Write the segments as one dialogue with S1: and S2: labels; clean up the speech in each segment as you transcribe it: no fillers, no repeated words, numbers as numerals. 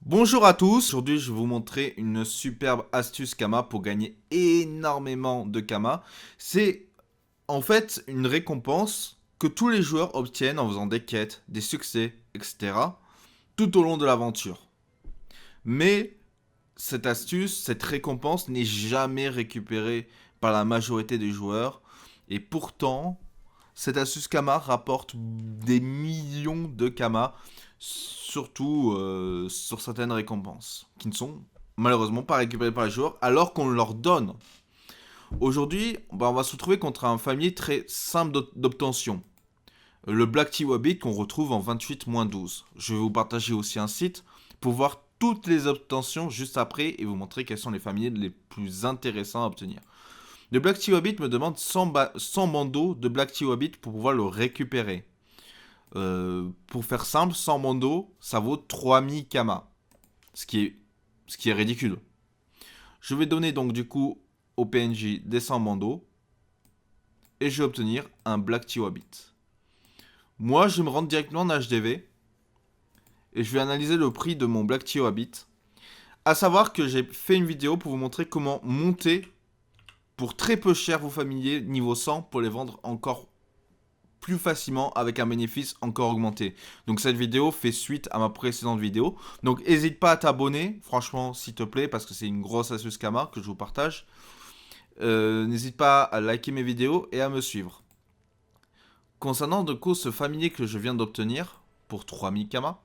S1: Bonjour à tous, aujourd'hui je vais vous montrer une superbe astuce Kama pour gagner énormément de Kama. C'est en fait une récompense que tous les joueurs obtiennent en faisant des quêtes, des succès, etc. tout au long de l'aventure. Mais cette astuce, cette récompense n'est jamais récupérée par la majorité des joueurs. Et pourtant, cette astuce Kama rapporte des millions de Kama, surtout sur certaines récompenses, qui ne sont malheureusement pas récupérées par les joueurs, alors qu'on leur donne. Aujourd'hui, on va se retrouver contre un famille très simple d'obtention. Le Black Tea Wabbit qu'on retrouve en 28-12. Je vais vous partager aussi un site pour voir toutes les obtentions juste après et vous montrer quels sont les familles les plus intéressants à obtenir. Le Black Tea Wabbit me demande 100 bandeaux de Black Tea Wabbit pour pouvoir le récupérer. Pour faire simple, 100 bandeaux, ça vaut 3000 Kama. Ce qui est ridicule. Je vais donner donc du coup au PNJ des 100 bandeaux. Et je vais obtenir un Black Tea Wabbit. Moi, je vais me rendre directement en HDV. Et je vais analyser le prix de mon Black Tea Wabbit. A savoir que j'ai fait une vidéo pour vous montrer comment monter pour très peu cher vos familiers niveau 100 pour les vendre encore plus facilement avec un bénéfice encore augmenté. Donc cette vidéo fait suite à ma précédente vidéo. Donc n'hésite pas à t'abonner, franchement s'il te plaît, parce que c'est une grosse astuce Kama que je vous partage. N'hésite pas à liker mes vidéos et à me suivre. Concernant de coup ce familier que je viens d'obtenir pour 3000 Kama,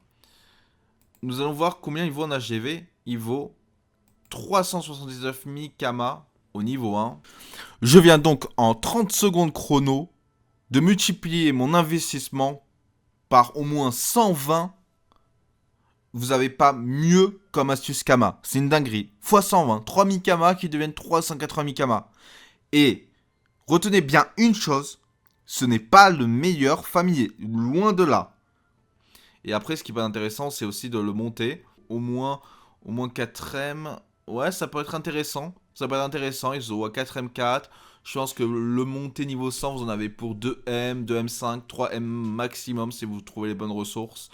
S1: nous allons voir combien il vaut en HGV. Il vaut 379 000 Kama au niveau 1. Je viens donc en 30 secondes chrono de multiplier mon investissement par au moins 120. Vous n'avez pas mieux comme astuce Kama. C'est une dinguerie. X 120, 3000 Kama qui deviennent 380 000 Kama. Et retenez bien une chose, ce n'est pas le meilleur familier. Loin de là. Et après, ce qui est pas intéressant, c'est aussi de le monter. Au moins 4M. Ouais, ça peut être intéressant. Ça peut être intéressant. Ils ont à 4M4. Je pense que le monter niveau 100, vous en avez pour 2M, 2M5, 3M maximum si vous trouvez les bonnes ressources.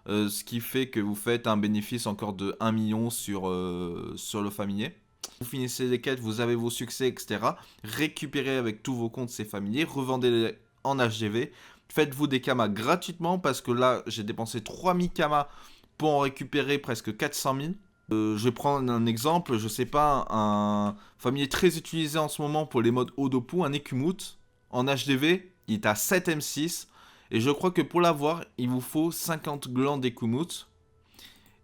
S1: Ce qui fait que vous faites un bénéfice encore de 1 million sur le familier. Vous finissez les quêtes, vous avez vos succès, etc. Récupérez avec tous vos comptes ces familiers, revendez-les en HGV. Faites-vous des kamas gratuitement parce que là, j'ai dépensé 3000 kamas pour en récupérer presque 400 000. Je vais prendre un exemple, je sais pas, un familier très utilisé en ce moment pour les modes Odopu, un Ekumut, en HDV, il est à 7M6. Et je crois que pour l'avoir, il vous faut 50 glands d'Ekumut.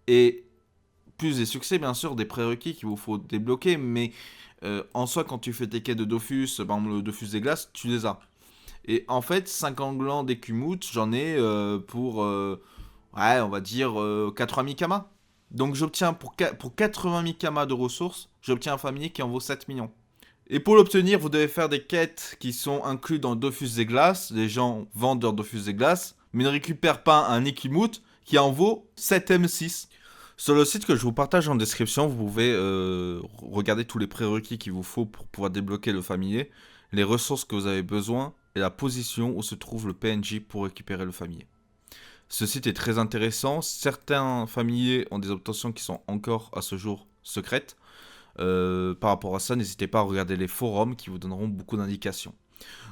S1: Et plus des succès, bien sûr, des prérequis qu'il vous faut débloquer. Mais en soi, quand tu fais tes quêtes de Dofus, par exemple le Dofus des glaces, tu les as. Et en fait, 50 glands d'Ekumut, j'en ai pour, ouais, on va dire 80 000 kamas. Donc j'obtiens pour 80 000 kamas de ressources, j'obtiens un familier qui en vaut 7 millions. Et pour l'obtenir, vous devez faire des quêtes qui sont incluses dans Dofus des glaces. Les gens vendent leur Dofus des glaces, mais ne récupèrent pas un Equimoot qui en vaut 7M6. Sur le site que je vous partage en description, vous pouvez regarder tous les prérequis qu'il vous faut pour pouvoir débloquer le familier, les ressources que vous avez besoin et la position où se trouve le PNJ pour récupérer le familier. Ce site est très intéressant. Certains familiers ont des obtentions qui sont encore à ce jour secrètes. Par rapport à ça, n'hésitez pas à regarder les forums qui vous donneront beaucoup d'indications.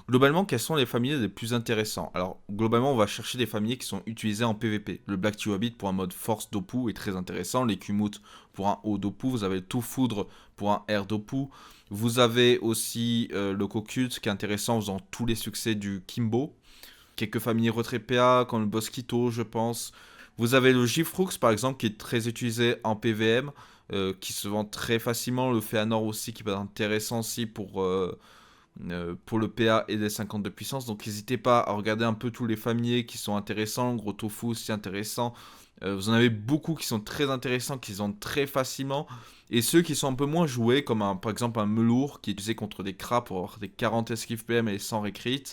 S1: Globalement, quels sont les familiers les plus intéressants? Alors, globalement, on va chercher des familiers qui sont utilisés en PvP. Le Black Tea Wabbit pour un mode Force Dopu est très intéressant. Les Kumut pour un haut Dopu. Vous avez le Tout Foudre pour un Air Dopu. Vous avez aussi le Cocut qui est intéressant en faisant tous les succès du Kimbo. Quelques familiers retrait PA comme le Bosquito, je pense. Vous avez le Gifrux par exemple qui est très utilisé en PVM. Qui se vend très facilement. Le Féanor aussi qui peut être intéressant aussi pour le PA et les 50 de puissance. Donc n'hésitez pas à regarder un peu tous les familiers qui sont intéressants. Gros Tofu aussi intéressant. Vous en avez beaucoup qui sont très intéressants, qui se vendent très facilement. Et ceux qui sont un peu moins joués, comme par exemple un Melour qui est utilisé contre des craps pour avoir des 40 esquive PM et 100 recrit,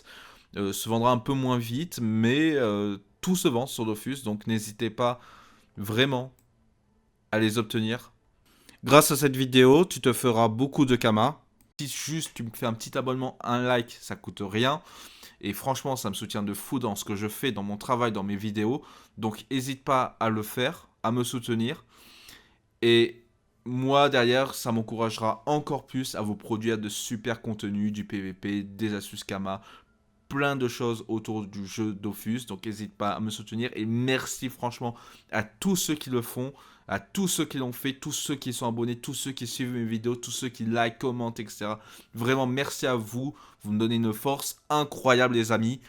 S1: se vendra un peu moins vite. Mais tout se vend sur Dofus. Donc n'hésitez pas vraiment à les obtenir. Grâce à cette vidéo, tu te feras beaucoup de Kama. Si juste tu me fais un petit abonnement, un like, ça coûte rien. Et franchement, ça me soutient de fou dans ce que je fais, dans mon travail, dans mes vidéos. Donc n'hésite pas à le faire, à me soutenir. Et moi, derrière, ça m'encouragera encore plus à vous produire de super contenus, du PVP, des astuces Kama, plein de choses autour du jeu Dofus. Donc n'hésite pas à me soutenir. Et merci franchement à tous ceux qui le font, à tous ceux qui l'ont fait, tous ceux qui sont abonnés, tous ceux qui suivent mes vidéos, tous ceux qui like, commentent, etc. Vraiment merci à vous. Vous me donnez une force incroyable les amis.